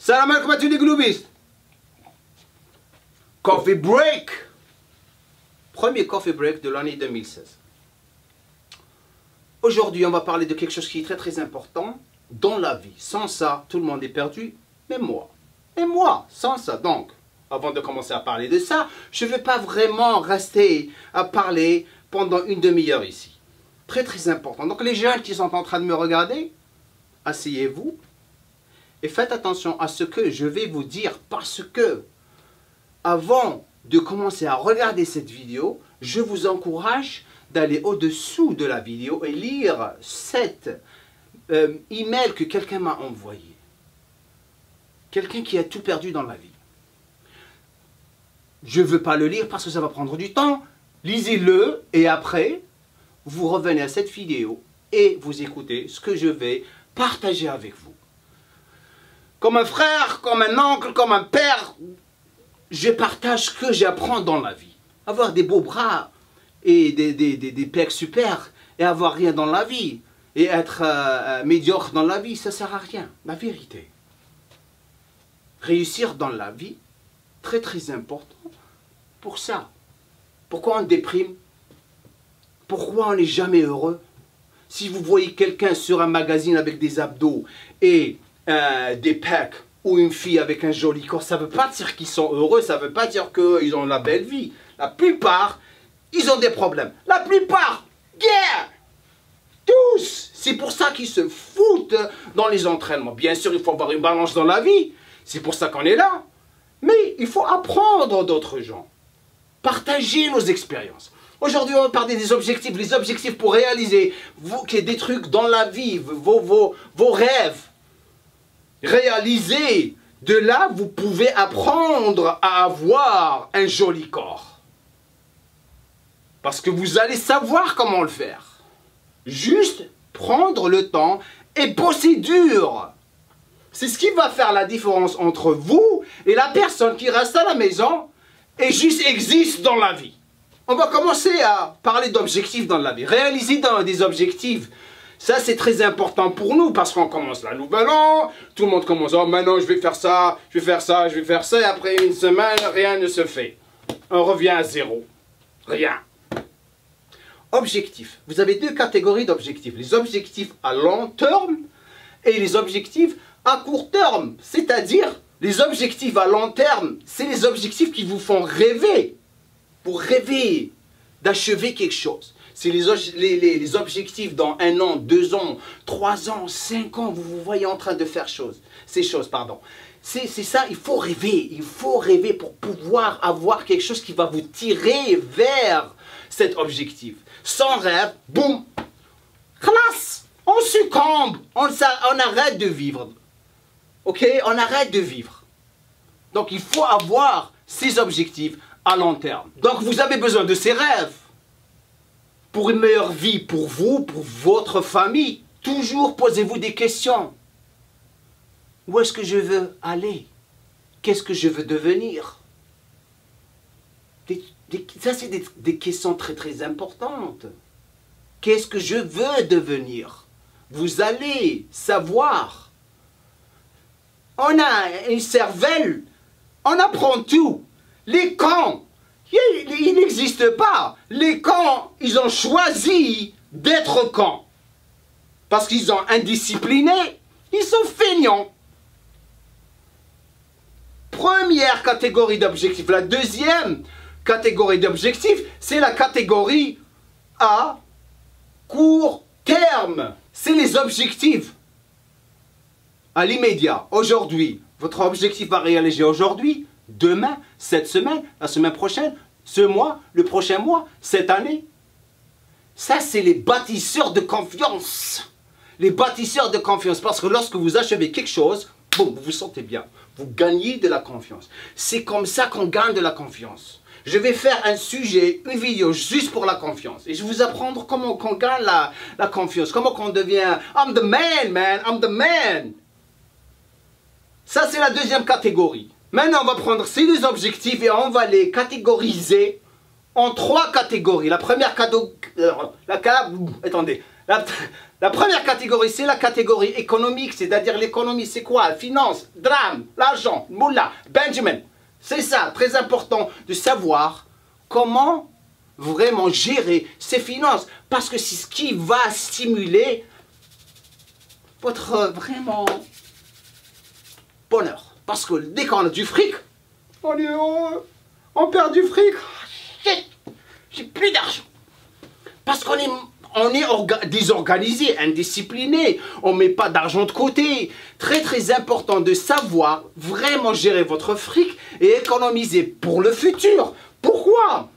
Salam alaikum à tous les globistes. Coffee break. Premier coffee break de l'année 2016. Aujourd'hui, on va parler de quelque chose qui est très très important dans la vie. Sans ça, tout le monde est perdu, même moi. Et moi, sans ça. Donc, avant de commencer à parler de ça, je ne vais pas vraiment rester à parler pendant une demi-heure ici. Très très important. Donc les jeunes qui sont en train de me regarder, asseyez-vous et faites attention à ce que je vais vous dire, parce que avant de commencer à regarder cette vidéo, je vous encourage d'aller au-dessous de la vidéo et lire cet email que quelqu'un m'a envoyé. Quelqu'un qui a tout perdu dans la vie. Je ne veux pas le lire parce que ça va prendre du temps. Lisez-le et après, vous revenez à cette vidéo et vous écoutez ce que je vais partager avec vous. Comme un frère, comme un oncle, comme un père, je partage ce que j'apprends dans la vie. Avoir des beaux bras et des pecs super et avoir rien dans la vie et être médiocre dans la vie, ça ne sert à rien. La vérité. Réussir dans la vie, très très important pour ça. Pourquoi on déprime? Pourquoi on n'est jamais heureux? Si vous voyez quelqu'un sur un magazine avec des abdos et des pecs, ou une fille avec un joli corps, ça ne veut pas dire qu'ils sont heureux, ça ne veut pas dire qu'ils ont la belle vie. La plupart, ils ont des problèmes. La plupart, yeah! Tous! C'est pour ça qu'ils se foutent dans les entraînements. Bien sûr, il faut avoir une balance dans la vie. C'est pour ça qu'on est là. Mais il faut apprendre d'autres gens. Partager nos expériences. Aujourd'hui, on va parler des objectifs. Les objectifs pour réaliser des trucs dans la vie, vos rêves. Réaliser. De là, vous pouvez apprendre à avoir un joli corps. Parce que vous allez savoir comment le faire. Juste prendre le temps et bosser dur. C'est ce qui va faire la différence entre vous et la personne qui reste à la maison et juste existe dans la vie. On va commencer à parler d'objectifs dans la vie. Réaliser des objectifs. Ça, c'est très important pour nous parce qu'on commence la nouvelle an. Tout le monde commence, oh, maintenant je vais faire ça, je vais faire ça, je vais faire ça. Et après une semaine, rien ne se fait. On revient à zéro. Rien. Objectifs. Vous avez deux catégories d'objectifs. Les objectifs à long terme et les objectifs à court terme. C'est-à-dire, les objectifs à long terme, c'est les objectifs qui vous font rêver. Pour rêver d'achever quelque chose. C'est les objectifs dans 1 an, 2 ans, 3 ans, 5 ans, vous vous voyez en train de faire ces choses. C'est ça, il faut rêver pour pouvoir avoir quelque chose qui va vous tirer vers cet objectif. Sans rêve, boum, classe, on succombe, on arrête de vivre. Ok, on arrête de vivre. Donc il faut avoir ces objectifs à long terme. Donc vous avez besoin de ces rêves. Pour une meilleure vie pour vous, pour votre famille, toujours posez-vous des questions. Où est-ce que je veux aller? Qu'est-ce que je veux devenir? Ça, c'est des questions très très importantes. Qu'est-ce que je veux devenir? Vous allez savoir. On a une cervelle, on apprend tout. Les camps, il n'existe pas. Les camps, ils ont choisi d'être camps. Parce qu'ils sont indisciplinés, ils sont feignants. Première catégorie d'objectifs. La deuxième catégorie d'objectifs, c'est la catégorie à court terme. C'est les objectifs à l'immédiat. Aujourd'hui, votre objectif à réaliser aujourd'hui, demain, cette semaine, la semaine prochaine, ce mois, le prochain mois, cette année. Ça, c'est les bâtisseurs de confiance. Les bâtisseurs de confiance. Parce que lorsque vous achevez quelque chose, boum, vous vous sentez bien. Vous gagnez de la confiance. C'est comme ça qu'on gagne de la confiance. Je vais faire un sujet, une vidéo juste pour la confiance. Et je vais vous apprendre comment on gagne la confiance. Comment on devient I'm the man, man, I'm the man. Ça, c'est la deuxième catégorie. Maintenant, on va prendre ces deux objectifs et on va les catégoriser en 3 catégories. La première catégorie... attendez. La première catégorie, c'est la catégorie économique, c'est-à-dire l'économie, c'est quoi? Finance, drame, l'argent, moula, Benjamin. C'est ça, très important de savoir comment vraiment gérer ses finances, parce que c'est ce qui va stimuler votre vraiment bonheur. Parce que dès qu'on a du fric, on est heureux, on perd du fric, shit, j'ai plus d'argent. Parce qu'on est désorganisé, indiscipliné, on ne met pas d'argent de côté. Très très important de savoir vraiment gérer votre fric et économiser pour le futur. Pourquoi?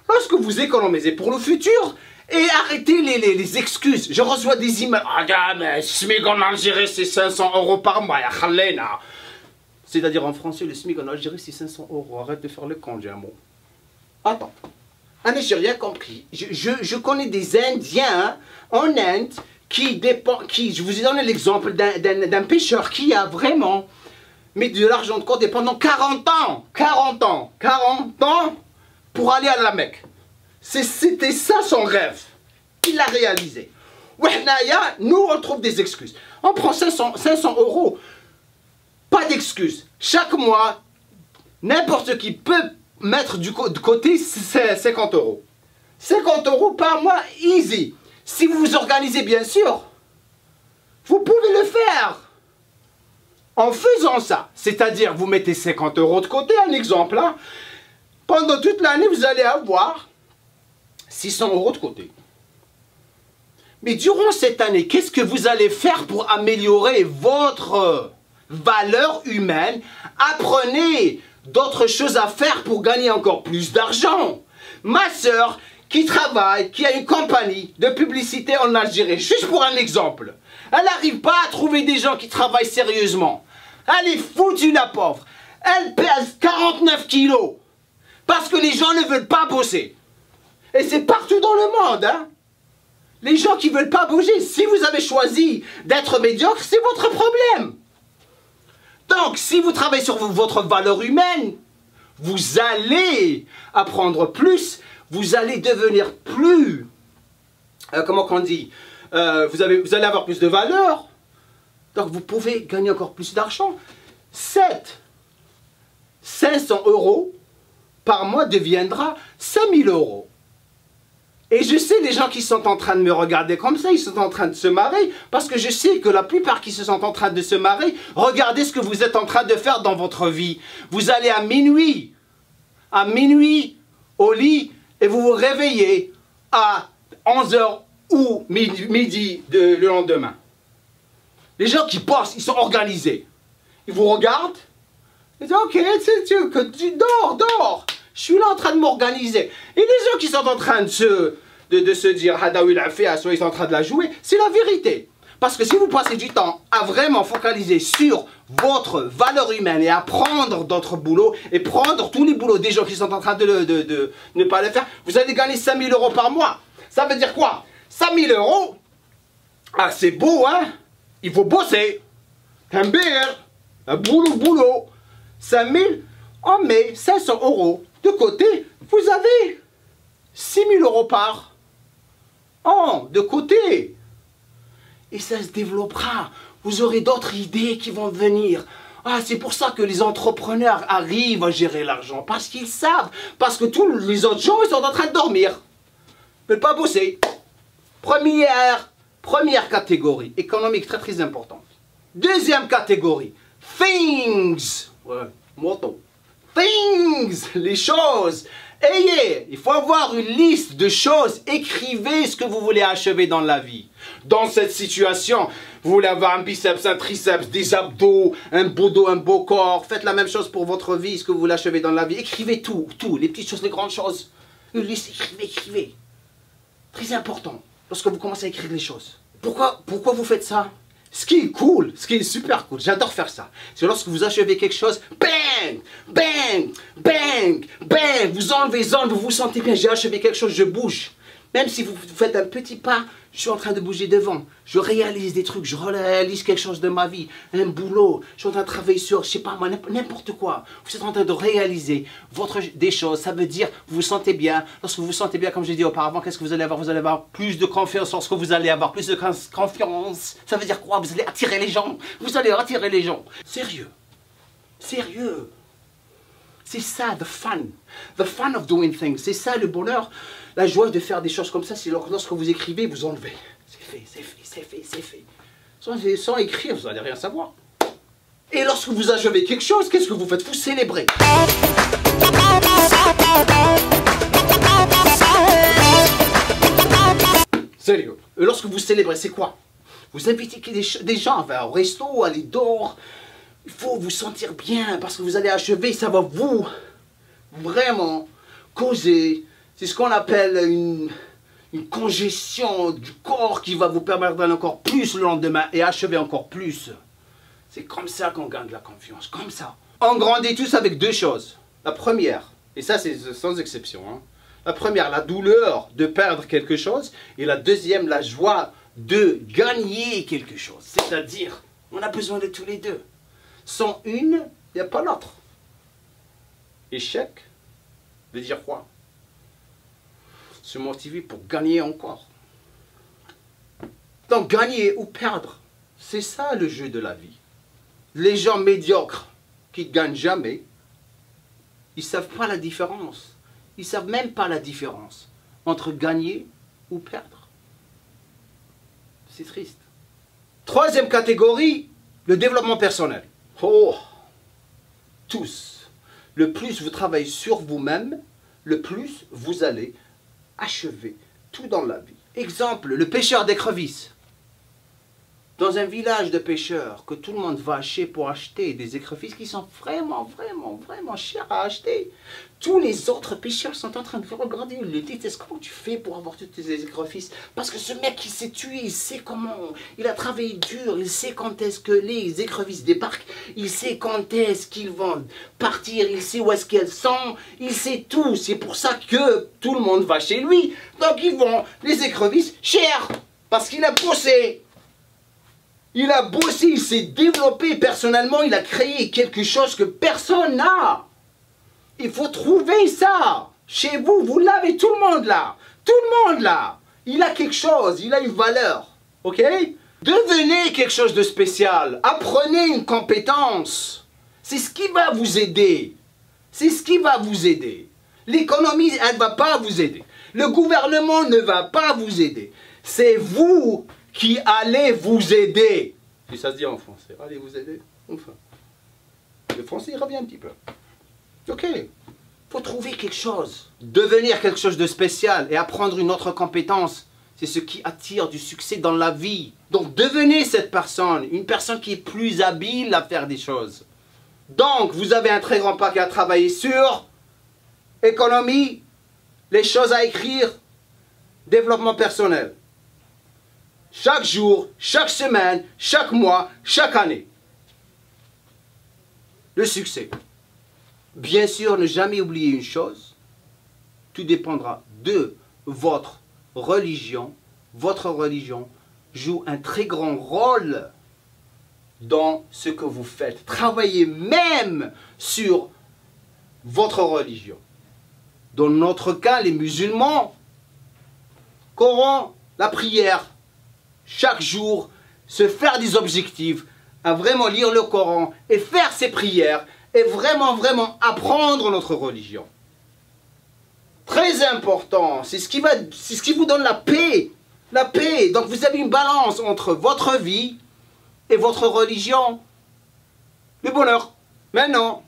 Lorsque vous économisez pour le futur, et arrêtez les excuses. Je reçois des emails. Ah, mais SMIC en Algérie, c'est 500 € par mois. C'est-à-dire en français, le SMIC en Algérie, c'est 500 €. Arrête de faire le con, j'ai un mot. Attends. J'ai rien compris. Je connais des Indiens en Inde je vous ai donné l'exemple d'un pêcheur qui a vraiment mis de l'argent de côté pendant 40 ans. 40 ans. 40 ans pour aller à la Mecque. C'était ça son rêve. Il l'a réalisé. Nous, on trouve des excuses. On prend 500 €. Pas d'excuses. Chaque mois, n'importe qui peut mettre de côté 50 €. 50 € par mois, easy. Si vous vous organisez, bien sûr, vous pouvez le faire. En faisant ça, c'est-à-dire vous mettez 50 € de côté, un exemple, hein, pendant toute l'année, vous allez avoir 600 € de côté. Mais durant cette année, qu'est-ce que vous allez faire pour améliorer votre valeur humaine? Apprenez d'autres choses à faire pour gagner encore plus d'argent. Ma soeur qui travaille, qui a une compagnie de publicité en Algérie, juste pour un exemple, elle n'arrive pas à trouver des gens qui travaillent sérieusement. Elle est foutue, la pauvre. Elle pèse 49 kilos parce que les gens ne veulent pas bosser. Et c'est partout dans le monde, hein. Les gens qui ne veulent pas bouger, si vous avez choisi d'être médiocre, c'est votre problème. Donc, si vous travaillez sur votre valeur humaine, vous allez apprendre plus, vous allez devenir plus, comment qu'on dit, vous allez avoir plus de valeur, donc vous pouvez gagner encore plus d'argent. 500 € par mois deviendra 5000 €. Et je sais, les gens qui sont en train de me regarder comme ça, ils sont en train de se marrer, parce que je sais que la plupart qui se sont en train de se marrer, regardez ce que vous êtes en train de faire dans votre vie. Vous allez à minuit au lit, et vous vous réveillez à 11 h ou midi le lendemain. Les gens qui bossent, ils sont organisés. Ils vous regardent, ils disent, ok, tu dors. Je suis là en train de m'organiser. Et les gens qui sont en train de se dire, Hadaoui l'a fait, soit ils sont en train de la jouer, c'est la vérité. Parce que si vous passez du temps à vraiment focaliser sur votre valeur humaine et à prendre d'autres boulots, et prendre tous les boulots des gens qui sont en train de ne pas le faire, vous allez gagner 5000 € par mois. Ça veut dire quoi? 5000 €, ah c'est beau, hein? Il faut bosser. Un boulot. 5000, on met 500 € de côté, vous avez 6000 € par an de côté. Et ça se développera. Vous aurez d'autres idées qui vont venir. Ah, c'est pour ça que les entrepreneurs arrivent à gérer l'argent. Parce qu'ils savent. Parce que tous les autres gens, ils sont en train de dormir. Ne pas bosser. Première catégorie économique très très importante. Deuxième catégorie. Things. Ouais, motto. Things. Les choses. Il faut avoir une liste de choses. Écrivez ce que vous voulez achever dans la vie. Dans cette situation, vous voulez avoir un biceps, un triceps, des abdos, un beau dos, un beau corps. Faites la même chose pour votre vie, ce que vous voulez achever dans la vie. Écrivez tout, les petites choses, les grandes choses. Une liste, écrivez. Très important, lorsque vous commencez à écrire les choses. Pourquoi vous faites ça? Ce qui est cool, ce qui est super cool, j'adore faire ça. C'est lorsque vous achevez quelque chose, bang, bang, bang, bang, vous enlevez, vous vous sentez bien, j'ai achevé quelque chose, je bouge. Même si vous faites un petit pas, je suis en train de bouger devant. Je réalise des trucs, je réalise quelque chose de ma vie, un boulot. Je suis en train de travailler sur, je sais pas moi, n'importe quoi. Vous êtes en train de réaliser des choses. Ça veut dire vous vous sentez bien. Lorsque vous vous sentez bien, comme j'ai dit auparavant, qu'est-ce que vous allez avoir? Vous allez avoir plus de confiance. Lorsque vous allez avoir plus de confiance, ça veut dire quoi? Vous allez attirer les gens. Vous allez attirer les gens. Sérieux. Sérieux. C'est ça, the fun. The fun of doing things. C'est ça le bonheur. La joie de faire des choses comme ça, c'est lorsque vous écrivez, vous enlevez. C'est fait, c'est fait, c'est fait, c'est fait. Sans écrire, vous n'allez rien savoir. Et lorsque vous achevez quelque chose, qu'est-ce que vous faites? Vous célébrez. Sérieux. Et lorsque vous célébrez, c'est quoi? Vous invitez des gens au resto, aller dehors. Il faut vous sentir bien parce que vous allez achever, ça va vous vraiment causer. C'est ce qu'on appelle une congestion du corps qui va vous permettre d'aller encore plus le lendemain et achever encore plus. C'est comme ça qu'on gagne de la confiance, comme ça. On grandit tous avec deux choses. La première, et ça c'est sans exception, hein. La première, la douleur de perdre quelque chose. Et la deuxième, la joie de gagner quelque chose. C'est-à-dire, on a besoin de tous les deux. Sans une, il n'y a pas l'autre. Échec veut dire quoi? Se motiver pour gagner encore. Donc gagner ou perdre, c'est ça le jeu de la vie. Les gens médiocres qui ne gagnent jamais, ils ne savent pas la différence. Ils ne savent même pas la différence entre gagner ou perdre. C'est triste. Troisième catégorie, le développement personnel. Oh, tous. Le plus vous travaillez sur vous-même, le plus vous allez achever tout dans la vie. Exemple, le pêcheur d'écrevisses. Dans un village de pêcheurs que tout le monde va acheter pour acheter des écrevisses qui sont vraiment chères à acheter. Tous les autres pêcheurs sont en train de regarder, ils le disent, comment tu fais pour avoir toutes ces écrevisses? Parce que ce mec il s'est tué, il sait comment, il a travaillé dur, il sait quand est-ce que les écrevisses débarquent, il sait quand est-ce qu'ils vont partir, il sait où est-ce qu'elles sont, il sait tout. C'est pour ça que tout le monde va chez lui. Donc ils vont les écrevisses chères, parce qu'il a bossé. Il a bossé, il s'est développé personnellement, il a créé quelque chose que personne n'a. Il faut trouver ça. Chez vous, vous l'avez, tout le monde là. Tout le monde là. Il a quelque chose, il a une valeur. Ok? Devenez quelque chose de spécial. Apprenez une compétence. C'est ce qui va vous aider. C'est ce qui va vous aider. L'économie, elle ne va pas vous aider. Le gouvernement ne va pas vous aider. C'est vous qui allez vous aider. Si ça se dit en français, allez vous aider. Enfin, le français il revient un petit peu. Ok, faut trouver quelque chose, devenir quelque chose de spécial et apprendre une autre compétence. C'est ce qui attire du succès dans la vie. Donc devenez cette personne, une personne qui est plus habile à faire des choses. Donc vous avez un très grand paquet à travailler sur économie, les choses à écrire, développement personnel. Chaque jour, chaque semaine, chaque mois, chaque année. Le succès. Bien sûr, ne jamais oublier une chose. Tout dépendra de votre religion. Votre religion joue un très grand rôle dans ce que vous faites. Travaillez même sur votre religion. Dans notre cas, les musulmans, Coran, la prière, chaque jour, se faire des objectifs, à vraiment lire le Coran et faire ses prières et vraiment apprendre notre religion. Très important, c'est ce qui vous donne la paix. La paix. Donc vous avez une balance entre votre vie et votre religion. Le bonheur. Maintenant,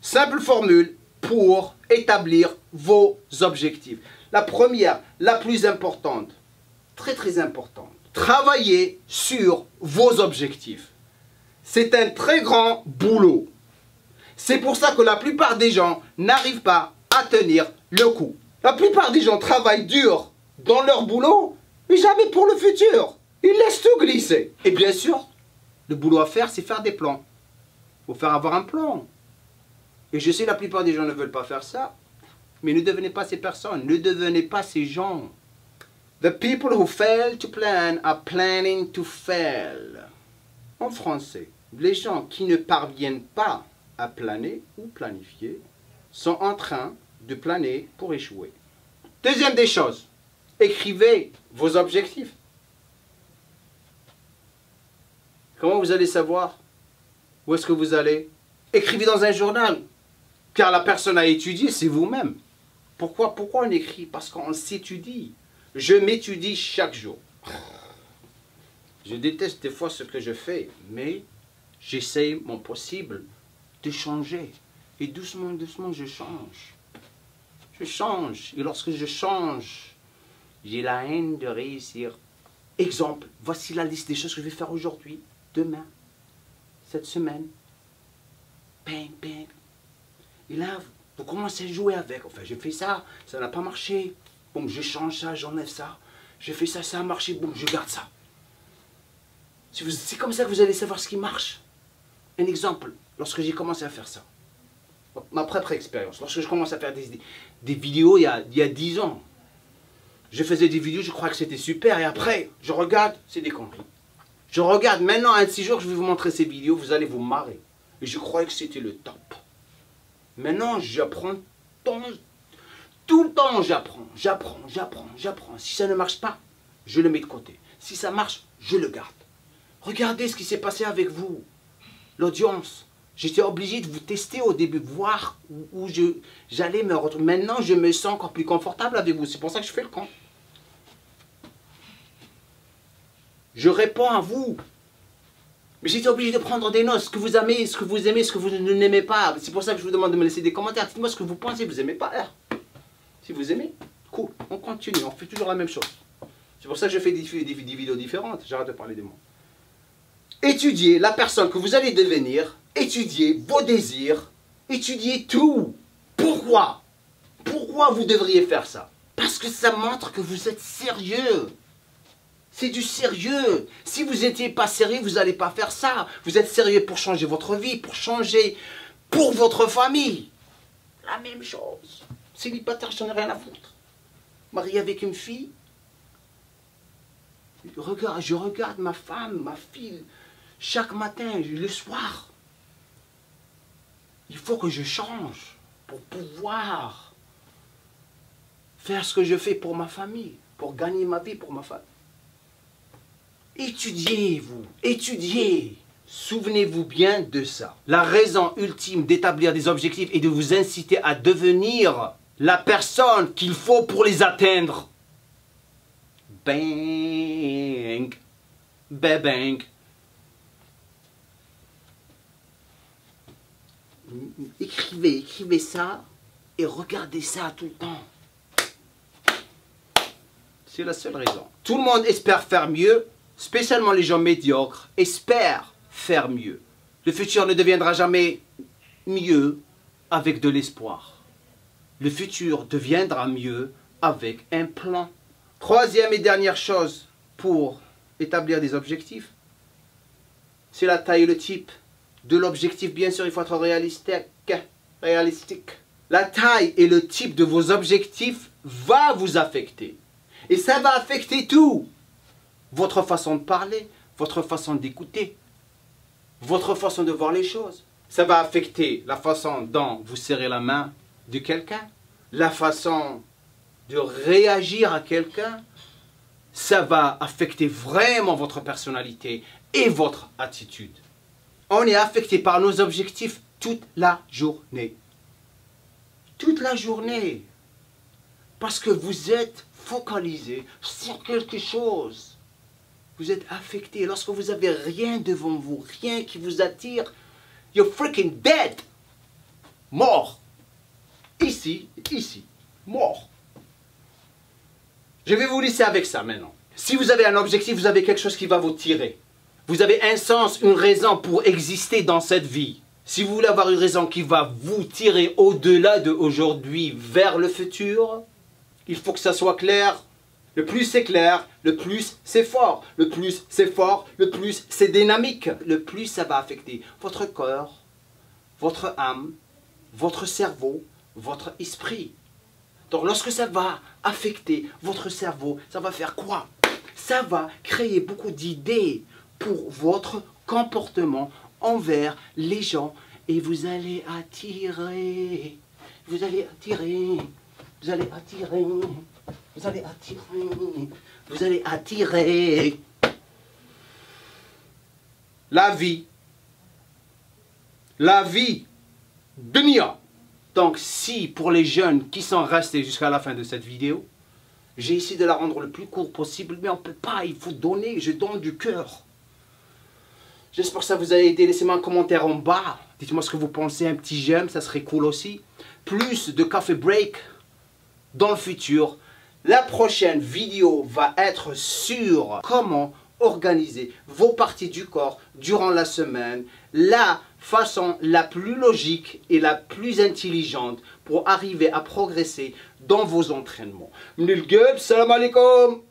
simple formule pour établir vos objectifs. La première, la plus importante, très importante. Travaillez sur vos objectifs. C'est un très grand boulot. C'est pour ça que la plupart des gens n'arrivent pas à tenir le coup. La plupart des gens travaillent dur dans leur boulot, mais jamais pour le futur. Ils laissent tout glisser. Et bien sûr, le boulot à faire, c'est faire des plans. Il faut faire avoir un plan. Et je sais, la plupart des gens ne veulent pas faire ça. Mais ne devenez pas ces personnes. Ne devenez pas ces gens. The people who fail to plan are planning to fail. En français, les gens qui ne parviennent pas à planer ou planifier sont en train de planer pour échouer. Deuxième des choses, écrivez vos objectifs. Comment vous allez savoir où est-ce que vous allez? Écrivez dans un journal, car la personne à étudier, c'est vous-même. Pourquoi on écrit? Parce qu'on s'étudie. Je m'étudie chaque jour. Je déteste des fois ce que je fais, mais j'essaie mon possible de changer. Et doucement, doucement, je change. Je change. Et lorsque je change, j'ai la haine de réussir. Exemple, voici la liste des choses que je vais faire aujourd'hui, demain, cette semaine. Bang, bang. Et là, vous commencez à jouer avec. Enfin, j'ai fait ça, ça n'a pas marché. Bon, je change ça, j'enlève ça. Je fais ça, ça a marché. Bon, je garde ça. C'est comme ça que vous allez savoir ce qui marche. Un exemple, lorsque j'ai commencé à faire ça. Ma propre expérience. Lorsque je commence à faire des vidéos il y a 10 ans. Je faisais des vidéos, je crois que c'était super. Et après, je regarde, c'est des conneries. Je regarde, maintenant, un de ces jours, je vais vous montrer ces vidéos, vous allez vous marrer. Et je croyais que c'était le top. Maintenant, j'apprends tout le temps, j'apprends. Si ça ne marche pas, je le mets de côté. Si ça marche, je le garde. Regardez ce qui s'est passé avec vous, l'audience. J'étais obligé de vous tester au début, voir où j'allais me retrouver. Maintenant, je me sens encore plus confortable avec vous. C'est pour ça que je fais le camp. Je réponds à vous. Mais j'étais obligé de prendre des notes, ce que vous aimez, ce que vous aimez, ce que vous ne n'aimez pas. C'est pour ça que je vous demande de me laisser des commentaires. Dites-moi ce que vous pensez, vous n'aimez pas. Si vous aimez, cool, on continue, on fait toujours la même chose. C'est pour ça que je fais des vidéos différentes, j'arrête de parler de moi. Étudiez la personne que vous allez devenir, étudiez vos désirs, étudiez tout. Pourquoi? Pourquoi vous devriez faire ça? Parce que ça montre que vous êtes sérieux. C'est du sérieux. Si vous n'étiez pas sérieux, vous n'allez pas faire ça. Vous êtes sérieux pour changer votre vie, pour changer pour votre famille. La même chose. Célibataire, j'en ai rien à foutre. Marié avec une fille. Je regarde ma femme, ma fille, chaque matin, le soir. Il faut que je change pour pouvoir faire ce que je fais pour ma famille, pour gagner ma vie pour ma famille. Étudiez-vous, étudiez. Souvenez-vous bien de ça. La raison ultime d'établir des objectifs est de vous inciter à devenir la personne qu'il faut pour les atteindre. Bang, bang, bang. Écrivez ça et regardez ça tout le temps. C'est la seule raison. Tout le monde espère faire mieux, spécialement les gens médiocres espèrent faire mieux. Le futur ne deviendra jamais mieux avec de l'espoir. Le futur deviendra mieux avec un plan. Troisième et dernière chose pour établir des objectifs, c'est la taille et le type de l'objectif. Bien sûr, il faut être réalistique. La taille et le type de vos objectifs va vous affecter. Et ça va affecter tout. Votre façon de parler, votre façon d'écouter, votre façon de voir les choses. Ça va affecter la façon dont vous serrez la main de quelqu'un, la façon de réagir à quelqu'un. Ça va affecter vraiment votre personnalité et votre attitude. On est affecté par nos objectifs toute la journée. Toute la journée. Parce que vous êtes focalisé sur quelque chose. Vous êtes affecté. Lorsque vous n'avez rien devant vous, rien qui vous attire, you're freaking dead. Mort. Ici, mort. Je vais vous laisser avec ça maintenant. Si vous avez un objectif, vous avez quelque chose qui va vous tirer. Vous avez un sens, une raison pour exister dans cette vie. Si vous voulez avoir une raison qui va vous tirer au-delà de aujourd'hui vers le futur, il faut que ça soit clair. Le plus c'est clair, le plus c'est fort. Le plus c'est fort, le plus c'est dynamique. Le plus ça va affecter votre corps, votre âme, votre cerveau, votre esprit. Donc lorsque ça va affecter votre cerveau, ça va faire quoi? Ça va créer beaucoup d'idées pour votre comportement envers les gens et vous allez attirer, vous allez attirer, vous allez attirer, vous allez attirer, vous allez attirer la vie, dunya. Donc si pour les jeunes qui sont restés jusqu'à la fin de cette vidéo, j'ai essayé de la rendre le plus court possible, mais on ne peut pas, il faut donner, je donne du cœur. J'espère que ça vous a aidé, laissez-moi un commentaire en bas, dites-moi ce que vous pensez, un petit j'aime, ça serait cool aussi. Plus de café break dans le futur. La prochaine vidéo va être sur comment organiser vos parties du corps durant la semaine, la façon la plus logique et la plus intelligente pour arriver à progresser dans vos entraînements. Salam alaikum.